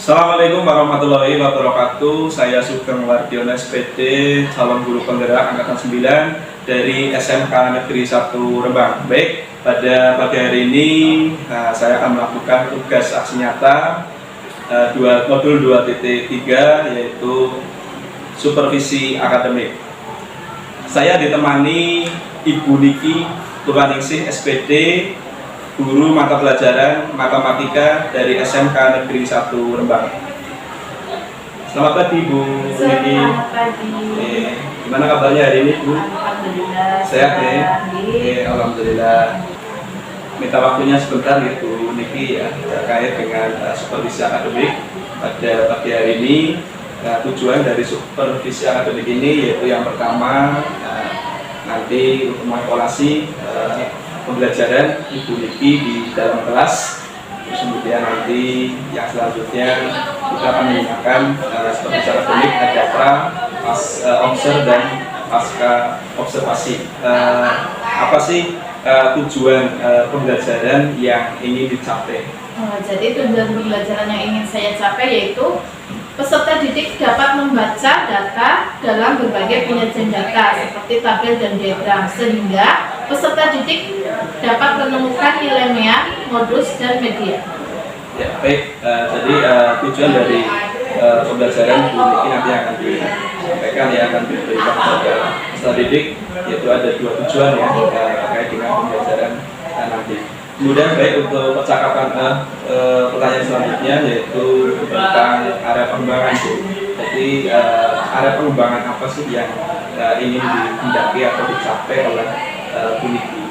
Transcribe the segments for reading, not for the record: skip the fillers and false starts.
Assalamualaikum warahmatullahi wabarakatuh. Saya Sugeng Wardiono SPD, calon guru penggerak angkatan 9 dari SMK Negeri 1 Rembang. Baik, pada pagi hari ini saya akan melakukan tugas aksi nyata modul 2.3, yaitu supervisi akademik. Saya ditemani Ibu Niki Turwaningsih SPD, guru mata pelajaran matematika dari SMK Negeri 1 Rembang. Selamat pagi Bu Niki. Selamat pagi. Gimana kabarnya hari ini Bu? Alhamdulillah. Sehat ya? Alhamdulillah. Minta waktunya sebentar ya Bu Niki ya, terkait dengan supervisi akademik pada pagi hari ini. Tujuan dari supervisi akademik ini yaitu yang pertama nanti untuk mengevaluasi pembelajaran Ibu Niki di dalam kelas. Terus kemudian nanti yang selanjutnya kita akan menggunakan supervisi akademik ada pra, observ dan pasca observasi. Apa sih tujuan pembelajaran yang ingin dicapai? Jadi tujuan pembelajaran yang ingin saya capai yaitu peserta didik dapat membaca data dalam berbagai penyajian data seperti tabel dan diagram, sehingga peserta didik dapat menemukan nilai MEA, modus, dan media. Ya, baik. Jadi tujuan dari pembelajaran Bu Niki nanti akan disampaikan ya, akan diberikan kepada peserta didik, yaitu ada dua tujuan ya terkait dengan pembelajaran nanti. Kemudian baik untuk percakapan pertanyaan selanjutnya yaitu tentang area pengembangan Bu. Jadi area pengembangan apa sih yang ingin dihindari atau dicapai oleh Bu Niki?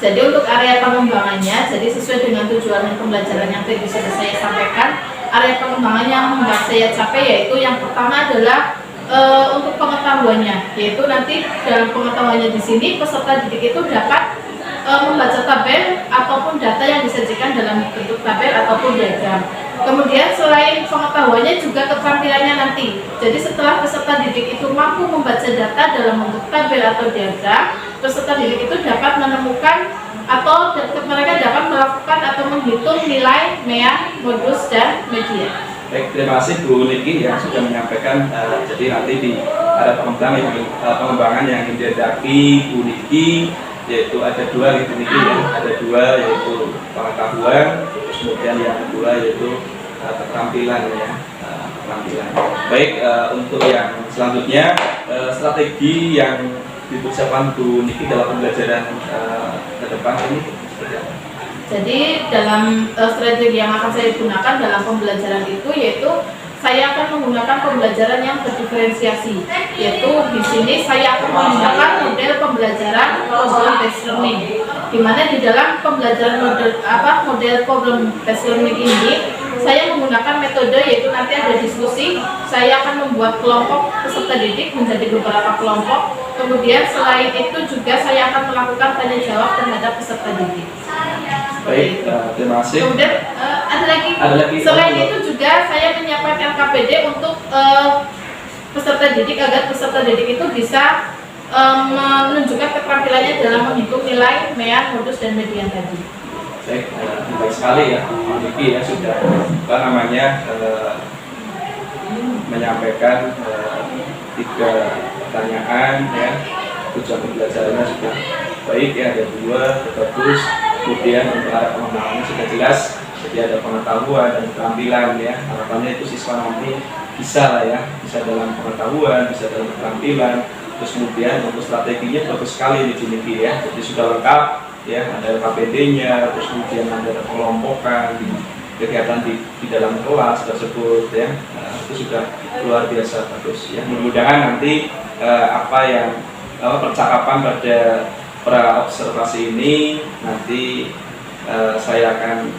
Jadi untuk area pengembangannya, jadi sesuai dengan tujuan pembelajaran yang tadi sudah saya sampaikan, area pengembangan yang saya capai yaitu yang pertama adalah untuk pengetahuannya, yaitu nanti dalam pengetahuannya di sini peserta didik itu dapat membaca tabel ataupun data yang disajikan dalam bentuk tabel ataupun diagram. Kemudian selain pengetahuannya juga keterampilannya nanti. Jadi setelah peserta didik itu mampu membaca data dalam bentuk tabel atau diagram, peserta didik itu dapat menemukan atau mereka dapat melakukan atau menghitung nilai MEA, modus, dan media. Baik, terima kasih Bu Niki yang sudah menyampaikan. Jadi nanti di ada pengembangan yang ingin dihadapi Bu Niki, yaitu ada dua gitu Niki ya, ada dua yaitu pengetahuan, terus kemudian yang kedua yaitu keterampilan ya, keterampilan. Baik, untuk yang selanjutnya strategi yang dipersiapkan Bu Niki dalam pembelajaran ke depan ini seperti apa? Jadi dalam strategi yang akan saya gunakan dalam pembelajaran itu yaitu saya akan menggunakan pembelajaran yang berdiferensiasi, yaitu di sini saya akan menggunakan model pembelajaran problem based learning, di mana di dalam pembelajaran model problem based learning ini saya menggunakan metode yaitu nanti ada diskusi. Saya akan membuat kelompok peserta didik menjadi beberapa kelompok. Kemudian selain itu juga saya akan melakukan tanya jawab terhadap peserta didik. Baik, terima kasih. Kemudian ada lagi. Selain itu juga saya menyiapkan LKPD untuk peserta didik agar peserta didik itu bisa menunjukkan keterampilannya dalam menghitung nilai MEA, modus, dan median tadi. Baik, baik sekali ya Bu Niki ya sudah menyampaikan 3 pertanyaan ya, tujuan pembelajarannya sudah baik ya, ada 2, bagus. Kemudian untuk arah pengembangannya sudah jelas, jadi ada pengetahuan dan keterampilan ya. Harapannya itu siswa nanti bisa lah ya, bisa dalam pengetahuan, bisa dalam keterampilan. Terus kemudian untuk strateginya bagus sekali di sini ya, jadi sudah lengkap ya, ada KPD-nya, terus kemudian ada kelompokan di kegiatan di dalam kelas tersebut ya. Itu sudah luar biasa bagus ya. Mudah-mudahan nanti percakapan pada pra observasi ini nanti saya akan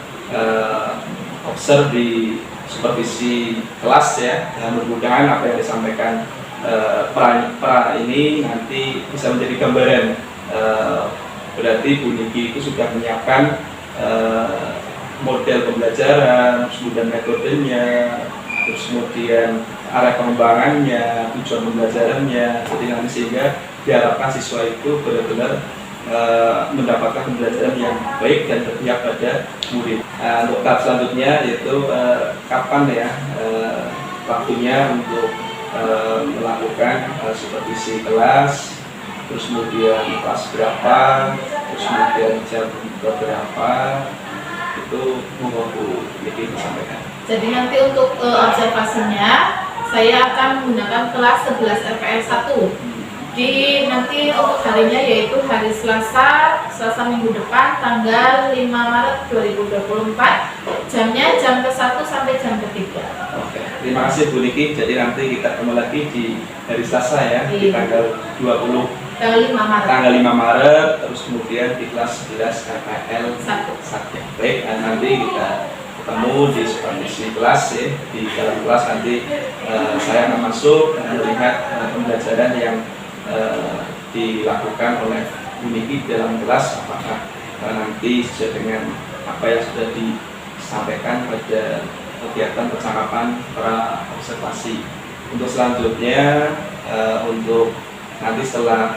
observ di supervisi kelas ya. Mudah-mudahan apa yang disampaikan pra ini nanti bisa menjadi gambaran. Berarti Bu Niki itu sudah menyiapkan model pembelajaran, kemudian metodenya, terus kemudian arah pengembangannya, tujuan pembelajarannya. Jadi nanti sehingga diharapkan siswa itu benar-benar mendapatkan pembelajaran yang baik dan berpihak pada murid. Untuk tahap selanjutnya yaitu kapan ya waktunya untuk melakukan supervisi kelas, terus kemudian kelas berapa, terus kemudian jam berapa, itu monggo Bu Niki disampaikan. Jadi nanti untuk observasinya saya akan menggunakan kelas 11 RPL 1. Nanti untuk harinya yaitu hari Selasa minggu depan tanggal 5 Maret 2024, jamnya jam ke-1 sampai jam ke-3. Oke, terima kasih Bu Niki. Jadi nanti kita ketemu lagi di hari Selasa ya, di tanggal 20 tanggal 5 Maret, terus kemudian di kelas 11 RPL 1. Baik, nanti kita ketemu di supervisi kelas ya. Di dalam kelas nanti saya akan masuk melihat pembelajaran yang dilakukan oleh Bu Niki dalam kelas, apakah nanti sesuai dengan apa yang sudah disampaikan pada kegiatan percakapan pra observasi. Untuk selanjutnya untuk nanti setelah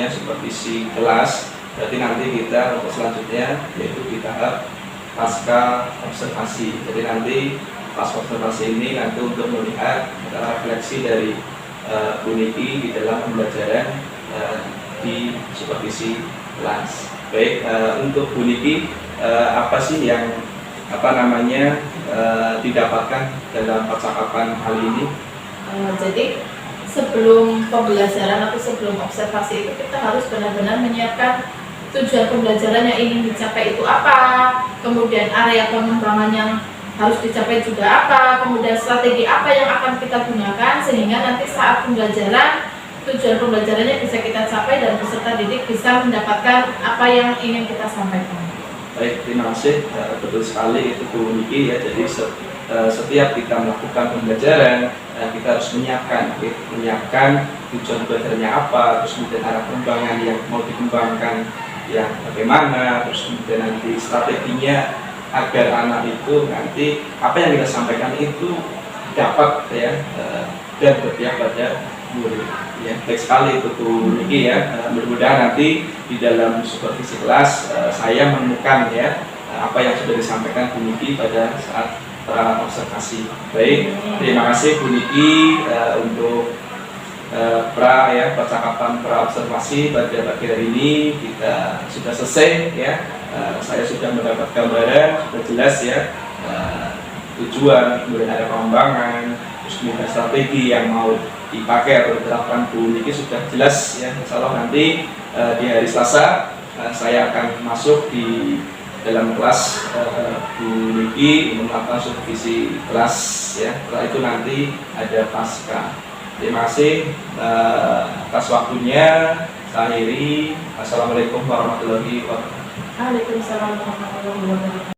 supervisi kelas, berarti nanti kita untuk selanjutnya yaitu di tahap pasca observasi. Jadi nanti pasca observasi ini nanti untuk melihat refleksi dari Bu Niki di dalam pembelajaran di supervisi kelas. Baik, untuk Bu Niki apa sih yang didapatkan dalam percakapan kali ini? Jadi sebelum pembelajaran atau sebelum observasi itu kita harus benar-benar menyiapkan tujuan pembelajaran yang ingin dicapai itu apa, kemudian area pengembangan yang harus dicapai juga apa, kemudian strategi apa yang akan kita gunakan sehingga nanti saat pembelajaran tujuan pembelajarannya bisa kita capai dan peserta didik bisa mendapatkan apa yang ingin kita sampaikan. Baik, terima kasih. Betul sekali itu Bu Niki ya. Jadi setiap kita melakukan pembelajaran kita harus menyiapkan tujuan pembelajarannya apa, terus kemudian arah pengembangan yang mau dikembangkan yang bagaimana, terus kemudian nanti strateginya agar anak itu nanti apa yang kita sampaikan itu dapat ya dan berpihak pada murid. Ya, baik sekali itu Bu Niki ya. Mudah-mudahan nanti di dalam supervisi kelas saya menemukan ya apa yang sudah disampaikan Bu Niki pada saat pra observasi. Baik, terima kasih Bu Niki untuk percakapan pra observasi pada pagi hari ini kita sudah selesai ya. Saya sudah mendapat gambaran sudah jelas ya tujuan, kemudian ada pengembangan, terus kemudian strategi yang mau dipakai atau diterapkan Bu Niki sudah jelas ya. Insya Allah nanti di hari Selasa saya akan masuk di dalam kelas Bu Niki melakukan supervisi kelas ya. Setelah itu nanti ada pasca. Terima kasih atas waktunya. Saya akhiri. Assalamualaikum warahmatullahi wabarakatuh. Waalaikumsalam warahmatullahi wabarakatuh.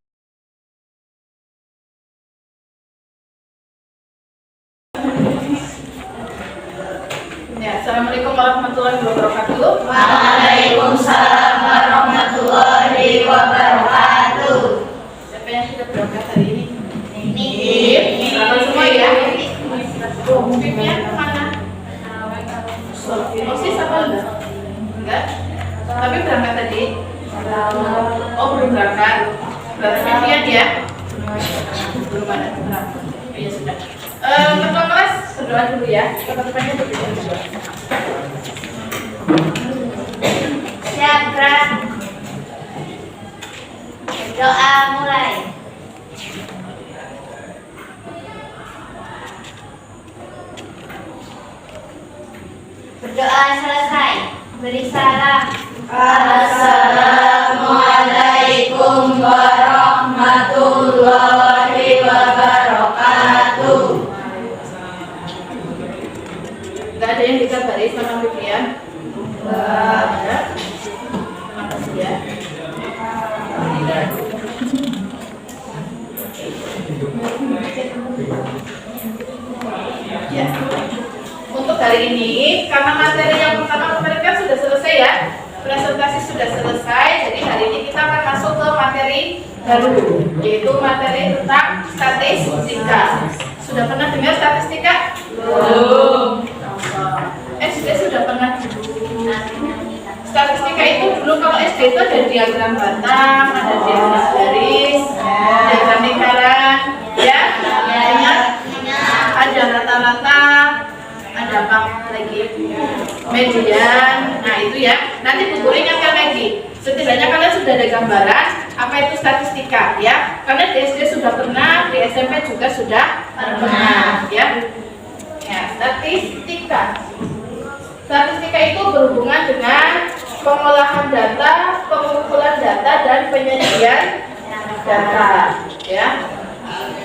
Ya, Assalamualaikum warahmatullahi wabarakatuh. Waalaikumsalam warahmatullahi wabarakatuh. Siapa yang sudah berangkat hari ini? Ini. Selamat semua ya. Mungkinnya kemana? Osis apa enggak? Enggak. Tapi berangkat tadi. Oh, belum berangkat. Berarti Vivian ya? Belum ada berangkat. Ya sudah. Ketua kelas berdoa dulu ya. Teman-temannya berdoa dulu. Siap, gerak. Doa mulai. Berdoa selesai. Beri salam. Assalamualaikum warahmatullahi wabarakatuh. Gak ada yang dikabari sama Vivian? Gak ada. Terima kasih ya. Ya. Untuk hari ini, karena materi yang pertama kemarin kan sudah selesai ya, presentasi sudah selesai, jadi hari ini kita akan masuk ke materi baru, yaitu materi tentang statistika. Sudah pernah dengar statistika? Belum. Sudah pernah dulu. itu ada diagram batang, ada diagram garis, diagram lingkaran, ya, ingat, ada rata-rata, ada apa lagi, median. Nah itu ya, nanti Bu Guru ingatkan lagi. Setidaknya kalian sudah ada gambaran apa itu statistika, ya. Karena di SD sudah pernah, di SMP juga sudah pernah, ya. Ya, statistika. Statistika itu berhubungan dengan pengolahan data, pengumpulan data, dan penyajian data, ya.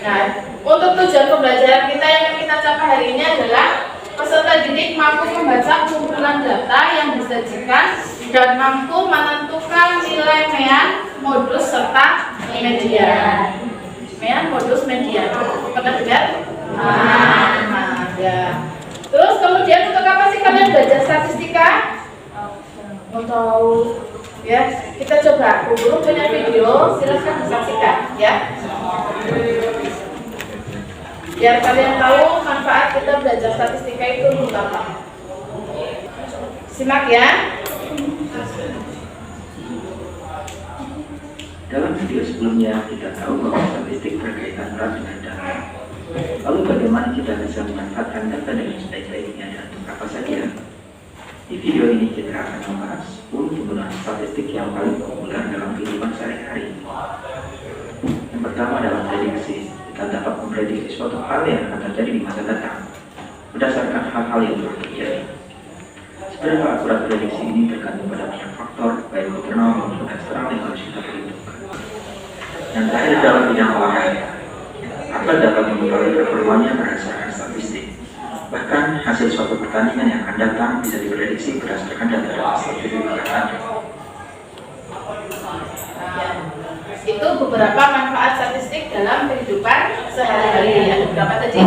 Nah, untuk tujuan pembelajaran kita yang kita capai hari ini adalah peserta didik mampu membaca kumpulan data yang disajikan dan mampu menentukan nilai mean, modus, serta median. Mean, modus, median. Pernah dengar? Ya. Terus kemudian untuk apa sih kalian belajar statistika? Untuk ya, kita coba. Bu Guru punya video, silahkan disaksikan, ya. Biar kalian tahu manfaat kita belajar statistika itu untuk apa. Simak ya. Dalam video sebelumnya kita tahu bahwa statistik berkaitan erat dengan data. Lalu bagaimana kita bisa memanfaatkan data dengan sebaik-baiknya dan untuk apa saja? Di video ini kita akan membahas 10 penggunaan statistik yang paling populer dalam kehidupan sehari-hari. Yang pertama adalah prediksi. Kita dapat memprediksi suatu hal yang akan terjadi di masa datang berdasarkan hal-hal yang telah terjadi. Seberapa akurat prediksi ini tergantung pada banyak faktor, baik internal maupun eksternal yang harus kita perhitungkan. Yang terakhir dalam bidang olahraga, atlet dapat mengetahui performanya berdasarkan statistik. Bahkan hasil suatu pertandingan yang akan datang bisa diprediksi berdasarkan data statistik yang ada. Itu beberapa manfaat statistik dalam kehidupan sehari-hari. Ada berapa tadi?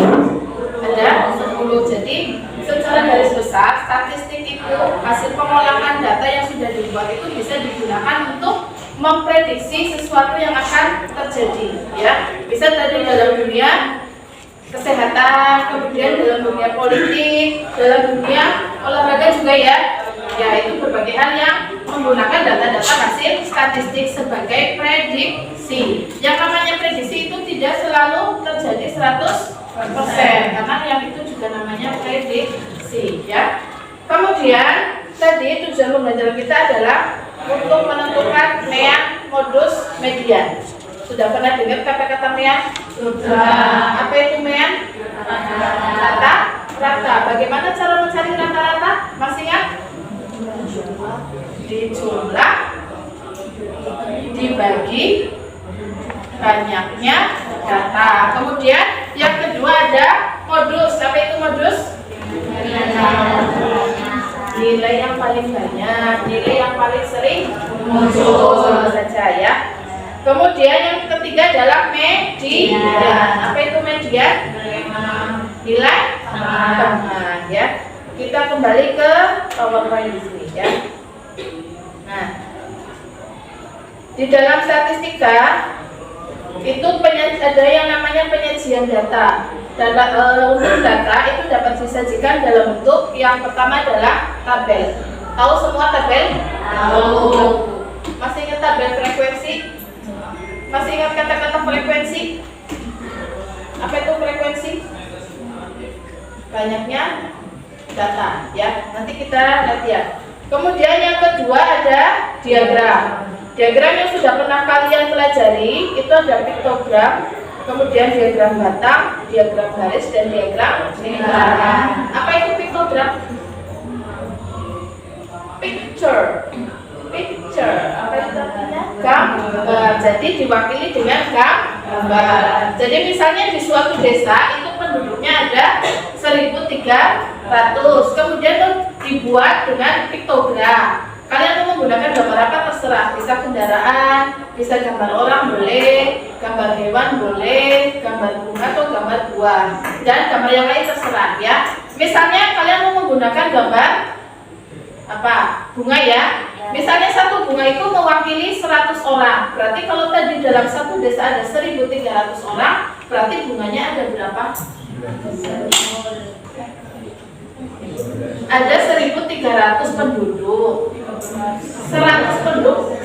Ada 10. Jadi secara garis besar statistik itu hasil pengolahan data yang sudah dibuat itu bisa digunakan untuk memprediksi sesuatu yang akan terjadi, ya. Bisa tadi dalam dunia kesehatan, kemudian dalam dunia politik, dalam dunia olahraga juga, ya. Ya, itu berbagai hal yang menggunakan data-data hasil statistik sebagai prediksi. Yang namanya prediksi itu tidak selalu terjadi 100%, karena yang itu juga namanya prediksi, ya. Kemudian tadi tujuan pembelajaran kita adalah untuk menentukan mean, modus, median. Sudah pernah dengar kata-kata mean? Sudah. Apa itu mean? Rata. Bagaimana cara mencari rata-rata? Masih ingat? Dijumlah, dibagi banyaknya data. Kemudian yang kedua ada modus. Apa itu modus? Nilai yang paling banyak, nilai yang paling sering muncul saja, ya. Kemudian yang ketiga adalah median. Apa itu median? Nilai tengah, ya. Kita kembali ke PowerPoint di sini, ya. Nah, di dalam statistika itu ada yang namanya penyajian data. Untuk data itu dapat disajikan dalam bentuk yang pertama adalah tabel. Tahu semua tabel? Tahu. Masih ingat tabel frekuensi? Masih ingat kata-kata frekuensi? Apa itu frekuensi? Banyaknya data, ya. Nanti kita lihat, ya. Kemudian yang kedua ada diagram. Diagram yang sudah pernah kalian pelajari itu ada piktogram, kemudian diagram batang, diagram garis, dan diagram lingkaran. Apa itu piktogram? Picture. Apa itu artinya? Gambar. Jadi diwakili dengan gambar. Jadi misalnya di suatu desa itu penduduknya ada 1.300. Kemudian itu dibuat dengan piktogram. Kalian mau menggunakan gambar apa terserah, bisa kendaraan, bisa gambar orang boleh, gambar hewan boleh, gambar bunga atau gambar buah, dan gambar yang lain terserah, ya. Misalnya kalian mau menggunakan gambar apa? Bunga, ya. Misalnya satu bunga itu mewakili 100 orang. Berarti kalau tadi dalam satu desa ada 1.300 orang, berarti bunganya ada berapa? Ada 1.300 penduduk. 100 penduduk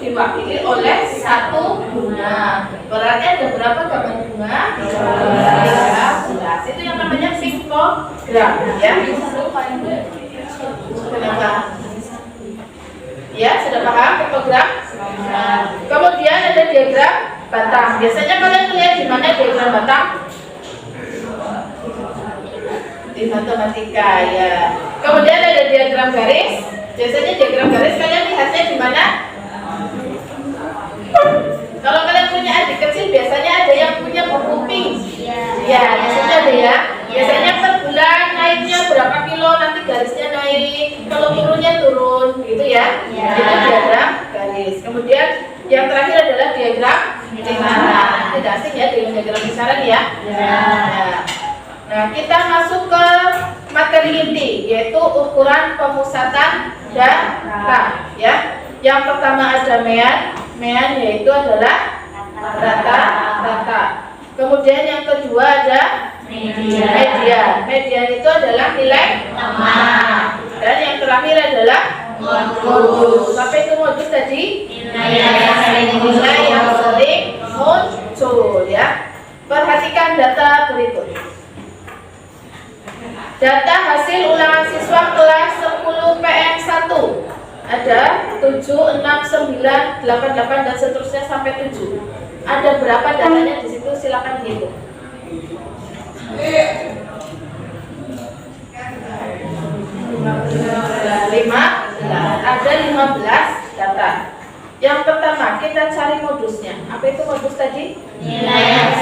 diwakili oleh 1 bunga. Berarti ada berapa gabung bunga? 13. Itu yang namanya piktogram ya. Ya, sudah paham piktogram? Kemudian ada diagram batang. Biasanya kalian melihat di mana diagram batang? Di matematika ya. Kemudian ada diagram garis. Biasanya diagram garis kalian lihatnya di mana? Kalau kalian punya adik kecil biasanya ada yang punya buku pink. Ya, biasanya ada ya. Biasanya per bulan naiknya berapa kilo, nanti garisnya naik. Kalau turunnya turun, gitu ya. Itu diagram garis. Kemudian yang terakhir adalah diagram lingkaran. Tidak asing ya diagram lingkaran ya. Nah, kita masuk ke materi inti, yaitu ukuran pemusatan data. Ya, yang pertama ada mean yaitu adalah rata-rata. Kemudian yang kedua ada median itu adalah nilai tengah. Dan yang terakhir adalah modus. Apa itu modus tadi? Nilai yang sering muncul ya. Perhatikan data berikut. Data hasil ulangan siswa kelas 10 PM1 ada 7, 6, 9, 8, dan seterusnya sampai 7. Ada berapa datanya di situ? Silakan dihitung. 15. Ada 15 data. Yang pertama kita cari modusnya. Apa itu modus tadi? Nilai yang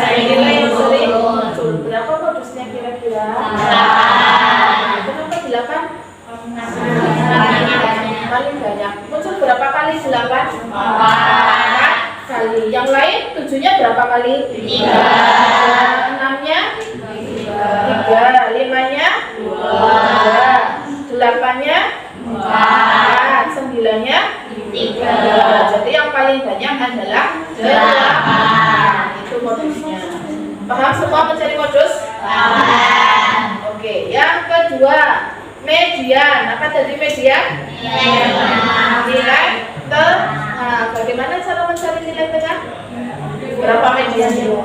sering muncul. Berapa modusnya kira-kira? 8. Kenapa 8? Paling banyak. Muncul berapa kali 8? 4 kali. Yang lain 7-nya berapa kali? 3. 6-nya 3. 5-nya 2. 8-nya 4. 9-nya 3. Jadi yang paling banyak adalah 8. Itu modusnya. Paham semua mencari modus? Paham. Oke, yang kedua median. Apa tadi median? Nilai tengah. Bagaimana cara mencari nilai tengah? Berapa mediannya?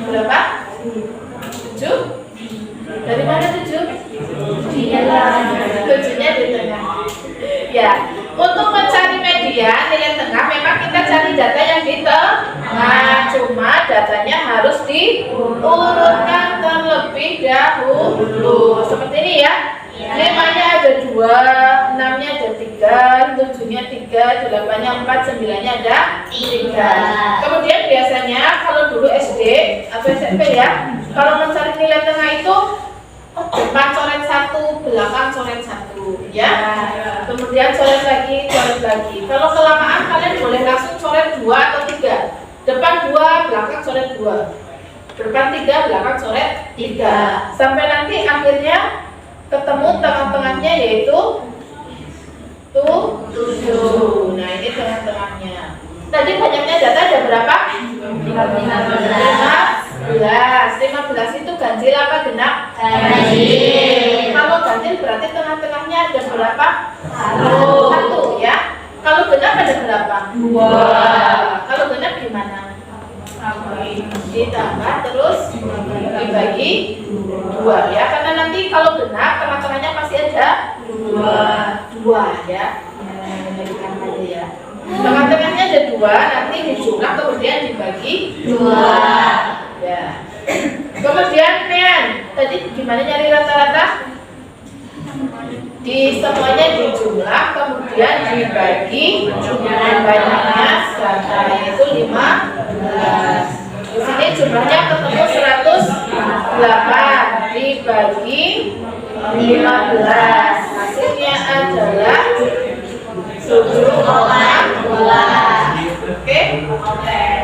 Berapa? 7? Dari mana 7? 7-nya di tengah. Ya, untuk mencari median nilai tengah memang kita cari data yang di tengah. Cuma datanya harus diurutkan terlebih dahulu. Seperti ini ya. 5-nya ada 2, 6-nya ada 3, 7-nya 3, 8-nya 4, 9-nya ada 3. Kemudian biasanya kalau dulu SD atau SMP ya, kalau mencari nilai tengah itu depan coret 1, belakang coret 1 ya. Kemudian coret lagi. Kalau kelamaan kalian boleh langsung coret 2 atau 3. Depan 2, belakang coret 2. Depan 3, belakang coret 3. Sampai nanti akhirnya ketemu tengah-tengahnya yaitu 7. Nah, ini tengah-tengahnya. Tadi banyaknya data ada berapa? 15 itu ganjil apa genap? Ganjil. Kalau ganjil berarti tengah-tengahnya ada berapa? 1 ya. Kalau genap ada berapa? 2. Kalau genap gimana? Ditambah terus dibagi 2 ya. Karena nanti kalau genap tengah-tengahnya pasti ada 2 ya. Ya. Tengah-tengahnya ada 2, nanti dijumlah kemudian dibagi 2 ya. Kemudian mean, tadi gimana nyari rata-rata? Di semuanya dijumlah kemudian dibagi banyaknya data, yaitu 15. Di sini jumlahnya ketemu 108 dibagi 15, hasilnya adalah 7,2. Oke?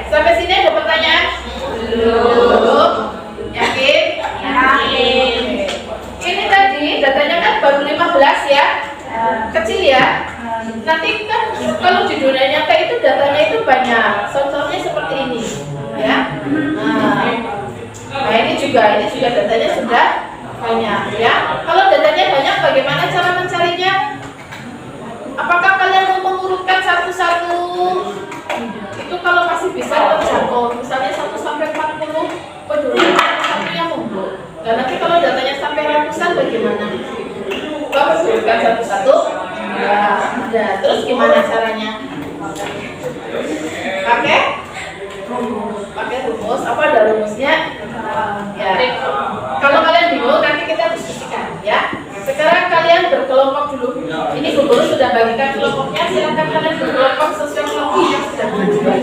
Sampai sini ada pertanyaan? Belum. Yakin? Yakin. Ini tadi datanya kan baru 15 ya. Kecil ya. Nanti kan kalau di dunia nyata itu datanya itu banyak. Contohnya seperti ini, ya. Nah, ini juga juga, ini juga datanya sudah banyak ya. Kalau datanya banyak, bagaimana cara mencarinya? Apakah kalian mau mengurutkan satu-satu? Itu kalau masih bisa terjangkau, misalnya 1 sampai 40, peduli satunya monggo. Dan nanti kalau datanya sampai ratusan bagaimana? Bapak urutkan satu-satu. Ya, terus gimana caranya? Pakai rumus. Apa ada rumusnya? Ya. Kalau kalian bingung, nanti kita diskusikan ya. Sekarang kalian berkelompok dulu. Ini Bu Guru sudah bagikan kelompoknya. Silakan kalian berkelompok sesuai kelompok yang sudah dibuat.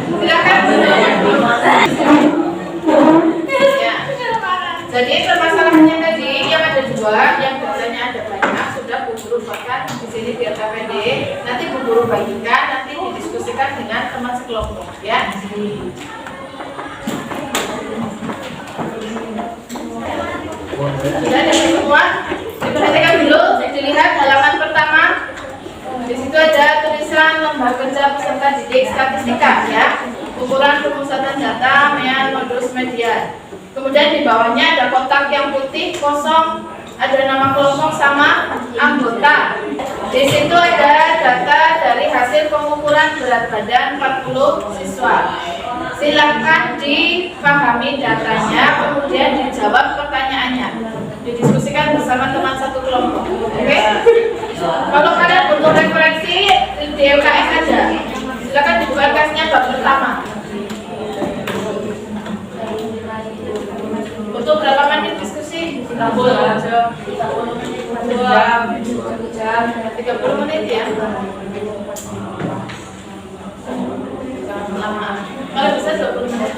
Silakan berkelompok. Ya. Jadi permasalahannya tadi yang ada 2, yang datanya ada banyak, sudah Bu Guru buatkan di sini biar KPD. Nanti Bu Guru bagikan, nanti didiskusikan dengan teman sekelompok ya. Sudah ada semua? Diperhatikan dulu, dilihat halaman pertama. Di situ ada tulisan lembar kerja peserta didik statistika ya. Ukuran pemusatan data, modus media. Kemudian di bawahnya ada kotak yang putih kosong, ada nama kelompok sama anggota. Di situ ada data dari hasil pengukuran berat badan 40 siswa. Silakan dipahami datanya, kemudian dijawab pertanyaannya. Didiskusikan bersama teman satu kelompok. Oke? Kalau kalian butuh referensi di LKS aja. Silakan dibuka kasnya bab pertama. Untuk berapa menit diskusi? 30 menit ya. Lama. Kalau bisa 20 menit.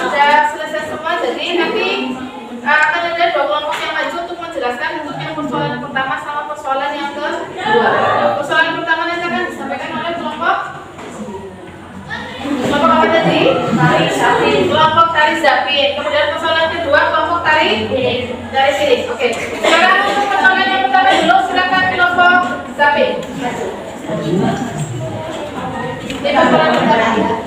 Sudah selesai semua, jadi nanti akan ada 2 kelompok yang maju untuk menjelaskan yang persoalan pertama sama persoalan yang kedua. Persoalan pertama nanti akan disampaikan oleh kelompok Tari Zapin. Kelompok tari Zapin. Kemudian persoalan kedua kelompok tari piring. Oke. Sekarang untuk persoalan yang pertama dulu silakan kelompok Zapin. Ini persoalan pertama.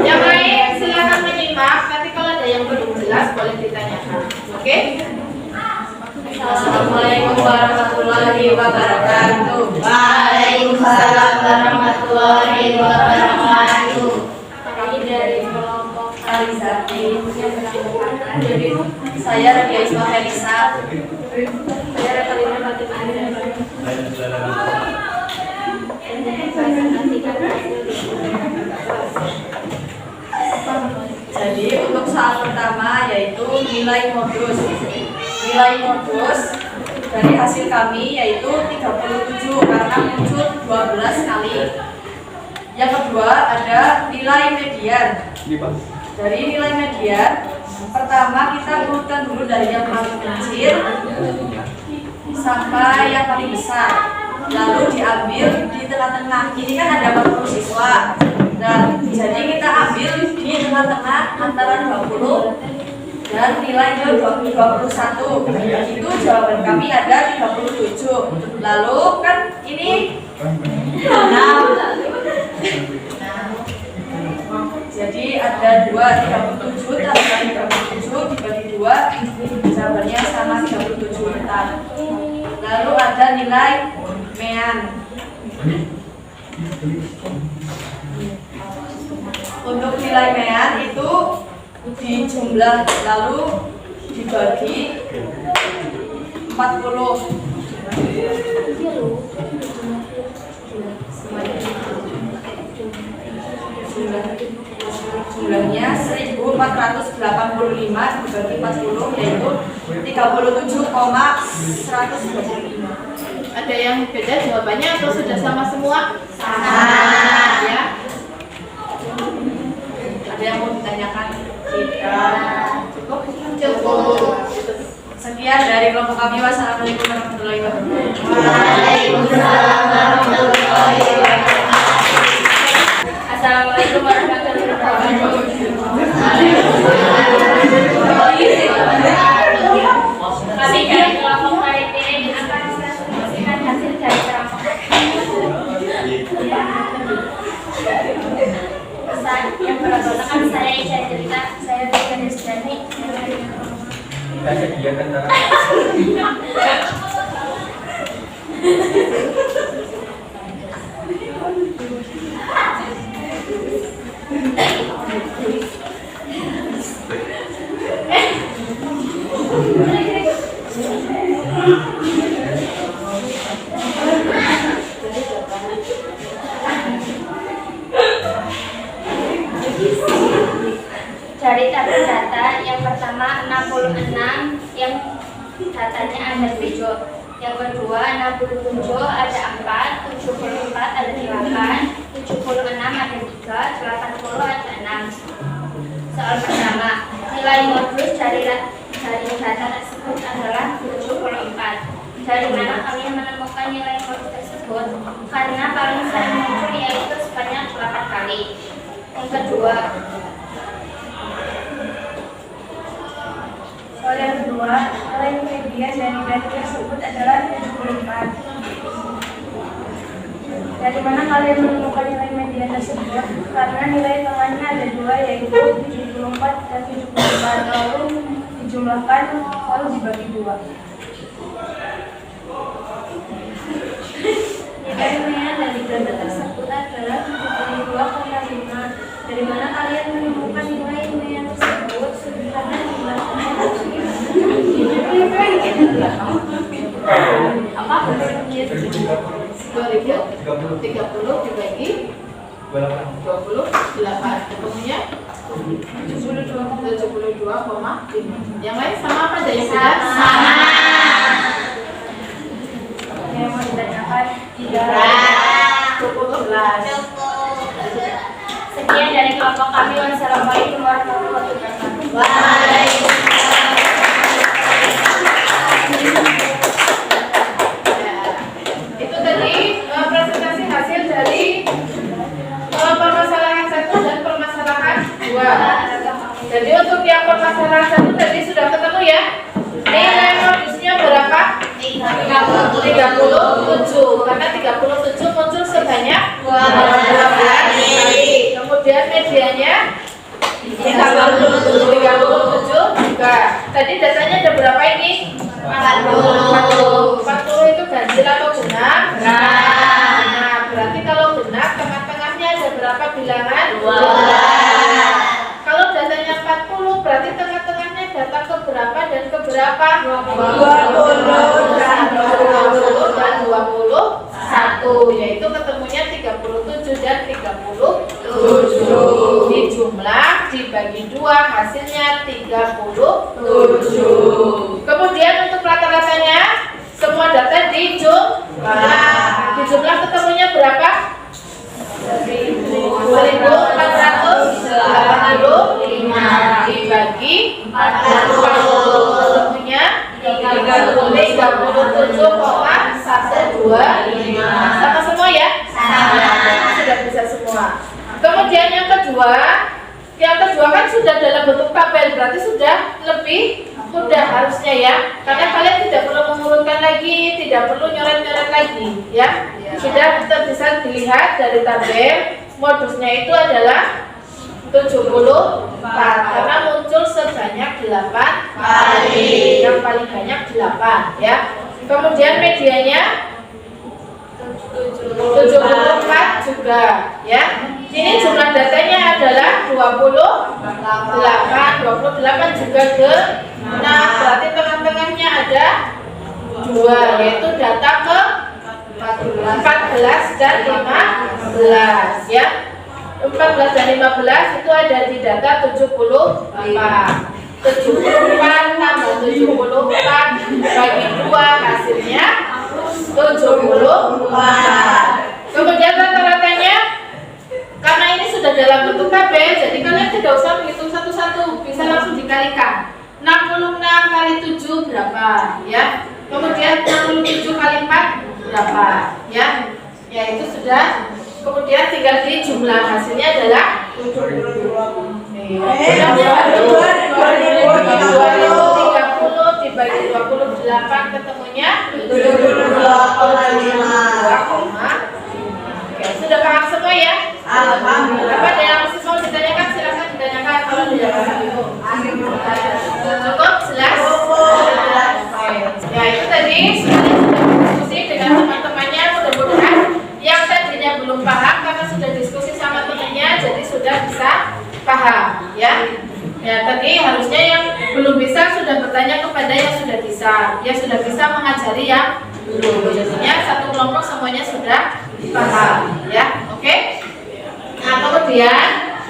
Yang lain silakan menyimak. Nanti kalau ada yang belum jelas boleh ditanyakan. Oke? Assalamualaikum warahmatullahi wabarakatuh. Waalaikumsalam warahmatullahi wabarakatuh. Kami dari kelompok tari Zapin yang bersangkutan. Jadi saya Radia Isma Felisa. Saya Rekalina Fatimah. Jadi untuk soal pertama yaitu nilai modus. Nilai modus dari hasil kami yaitu 37 karena muncul 12 kali. Yang kedua ada nilai median. Dari nilai median, pertama kita urutkan dulu dari yang paling kecil sampai yang paling besar. Lalu diambil di tengah-tengah. Ini kan ada 40 siswa. Dan jadi kita ambil di tengah-tengah antara 20 dan nilainya 21. Itu jawaban kami ada 37. Lalu kan ini 6. Jadi ada 37 tambah 37 dibagi 2, jawabannya sama 37. Lalu ada nilai mean. Untuk nilai mean itu dijumlah lalu dibagi 40. Jumlahnya 1485 dibagi 40 yaitu 37,125. Ada yang beda jawabannya atau sudah sama semua? Sama. Ya. Ada yang mau ditanyakan? Tidak. Cukup? Cukup. Sekian dari kelompok kami. Wassalamualaikum warahmatullahi wabarakatuh. Waalaikumsalam warahmatullahi wabarakatuh. Assalamualaikum warahmatullahi wabarakatuh. Kami dari kelompok tari piring akan menyaksikan hasil dari kelompok. Pesan yang beranggotakan saya Isya Cerita, saya Rizky Desjani. Dari tabel data yang pertama 66 yang datanya ada 7, yang kedua 67 ada 4, 74 ada 8, 76 ada 3, 80 ada 6. Soal pertama, nilai modus dari data tersebut adalah 74. Dari mana kalian menemukan nilai modus tersebut? Karena paling sering muncul yaitu sebanyak 8 kali. Yang kedua, soal yang kedua, nilai median dari data tersebut adalah 74. Dari mana kalian menemukan nilai median tersebut? Karena nilai tengahnya ada 2 yaitu 74 dan 74, lalu dijumlahkan lalu dibagi 2. Nilai median dari data tersebut adalah 72,5. Dari mana kalian menemukan nilai median tersebut? Karena jumlahnya apa? 2030 dibagi 28, ketemunya 72,5. Yang lain sama apa aja yang beda? Sama. Yang mau ditanyakan? Tidak. Cukup jelas. Sekian dari kelompok kami. Wassalamualaikum warahmatullahi wabarakatuh. Waalaikumsalam. yang permasalahan 1 tadi sudah ketemu ya. Nilai modusnya berapa? 37. Karena 37 muncul sebanyak 12 kali. Kemudian medianya 37 juga. Tadi datanya ada berapa ini? 40 itu ganjil atau genap? Nah, berarti kalau genap tengah-tengahnya ada berapa bilangan? 12. Kalau datanya 40 berarti tengah-tengahnya data ke berapa dan ke berapa? 20 dan 21, yaitu ketemunya 37 dan 37. Dijumlah dibagi 2 hasilnya 37. Kemudian untuk rata-ratanya semua data dijumlah ketemunya berapa? 1485 dibagi 40 ketemunya 37,125. Sama semua ya? Sudah bisa semua. Kemudian yang kedua kan sudah dalam bentuk tabel, berarti sudah lebih mudah harusnya ya, karena kalian tidak perlu mengurutkan lagi, tidak perlu nyoret-nyoret lagi ya. Sudah bisa dilihat dari tabel, modusnya itu adalah 74 karena muncul sebanyak 8 kali, yang paling banyak 8 ya. Kemudian medianya 74 juga ya. Ini jumlah datanya adalah 28 juga ke 6, berarti tengah-tengahnya ada 2, yaitu data ke 14 dan 15 ya. 14 dan 15 itu ada di data 74. 74 tambah 74 bagi 2 hasilnya 74. Kemudian rata-ratanya, karena ini sudah dalam bentuk tabel, jadi kalian tidak usah menghitung satu-satu, bisa langsung dikalikan. 66 kali 7 berapa ya? Kemudian 67 kali 4 berapa ya? Ya itu sudah. Kemudian tinggal dijumlah, hasilnya adalah 30 dibagi 28 ketemunya 2,5. Oke, sudah paham semua ya? Alhamdulillah. Apa ada yang masih mau ditanyakan? Silakan ditanyakan kalau tidak paham. Cukup jelas? Ya itu tadi sudah diskusi dengan teman-temannya, mudah-mudahan yang tadinya belum paham karena sudah diskusi sama temannya, jadi sudah bisa paham ya. Ya tadi harusnya yang belum bisa sudah bertanya kepada yang sudah bisa, yang sudah bisa mengajari yang belum. Jadinya satu kelompok semuanya sudah paham ya. Oke. Nah kemudian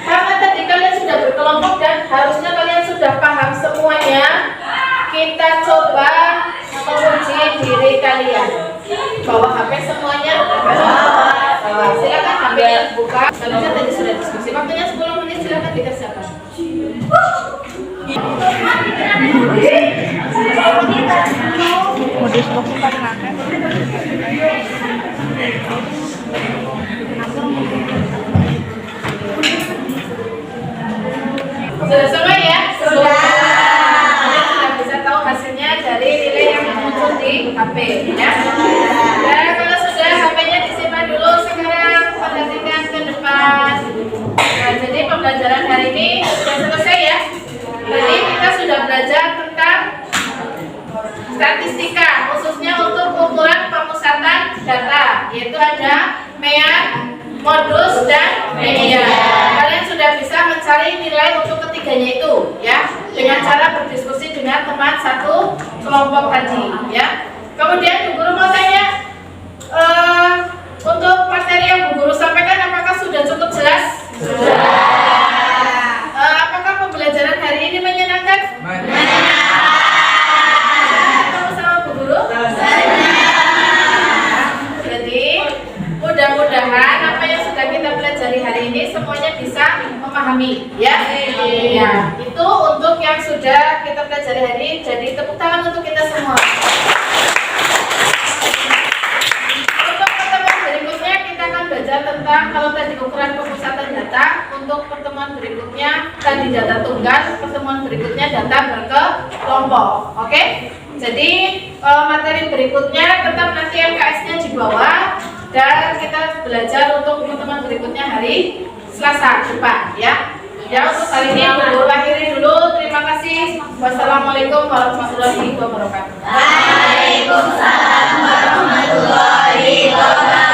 karena tadi kalian sudah berkelompok dan harusnya kalian sudah paham semuanya, kita coba menguji diri kalian. Bawa HP semuanya. Silakan HP buka. Kalian kan tadi sudah diskusi. Waktunya 10 menit, silakan dikerjakan. Sudah semua ya? Sudah. Kalian sudah bisa tahu hasilnya dari nilai yang muncul di HP ya. Dan kalau sudah HP-nya disimpan dulu, sekarang perhatikan ke depan. Nah, jadi pembelajaran hari ini sudah selesai ya. Tadi kita sudah belajar tentang statistika, khususnya untuk ukuran pemusatan data, yaitu ada mean, modus, dan median. Kalian sudah bisa mencari nilai untuk ketiganya itu ya, dengan cara berdiskusi dengan teman satu kelompok tadi ya. Kemudian Bu Guru mau tanya, untuk materi yang Bu Guru sampaikan apakah sudah cukup jelas? Sudah. Apakah pembelajaran hari ini menyenangkan? Menyenangkan. Sama Bu Guru? Jadi mudah-mudahan apa yang sudah kita pelajari hari ini semuanya bisa memahami ya. Ya, itu untuk yang sudah kita pelajari hari ini. Jadi tepuk tangan untuk kita semua. Untuk pertemuan berikutnya kita akan belajar tentang, kalau tadi ukuran pemusatan data, untuk pertemuan berikutnya tadi data tunggal, pertemuan pertemuan berikutnya datang berkelompok. Oke? Jadi materi berikutnya tetap nanti MKS-nya di bawah dan kita belajar untuk pertemuan berikutnya hari Selasa depan ya. Ya, untuk hari ini Bu Guru akhiri dulu. Terima kasih. Wassalamualaikum warahmatullahi wabarakatuh. Waalaikumsalam warahmatullahi wabarakatuh.